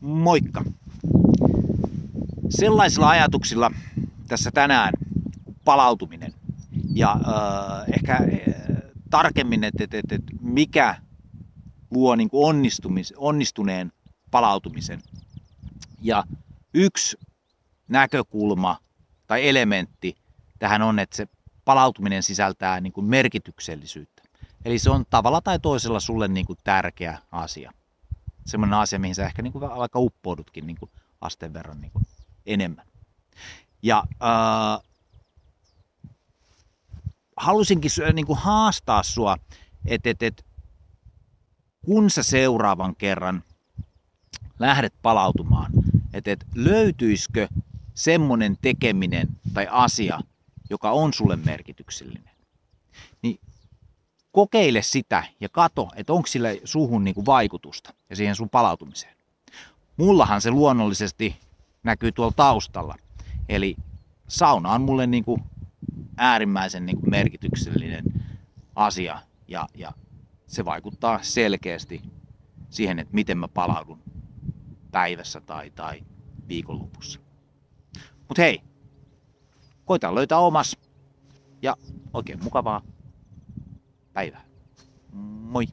Moikka! Sellaisilla ajatuksilla tässä tänään palautuminen ja ehkä tarkemmin, että mikä luo niin kuin onnistuneen palautumisen. Ja yksi näkökulma tai elementti tähän on, että se palautuminen sisältää niin kuin merkityksellisyyttä. Eli se on tavalla tai toisella sulle niin kuin tärkeä asia. Semmoinen asia, mihin sä ehkä niin kuin vaikka uppoudutkin niin kuin asteen verran niin kuin enemmän. Ja halusinkin niin kuin haastaa sua, että kun sä seuraavan kerran lähdet palautumaan, että löytyisikö semmoinen tekeminen tai asia, joka on sulle merkityksellinen. Niin kokeile sitä ja kato, että onko sillä suhun niin kuin vaikutusta ja siihen sun palautumiseen. Mullahan se luonnollisesti näkyy tuolla taustalla. Eli sauna on mulle niin kuin äärimmäisen niin kuin merkityksellinen asia ja se vaikuttaa selkeästi siihen, että miten mä palaudun päivässä tai viikonlopussa. Mut hei, koita löytää omas ja oikein mukavaa päivää. Moi!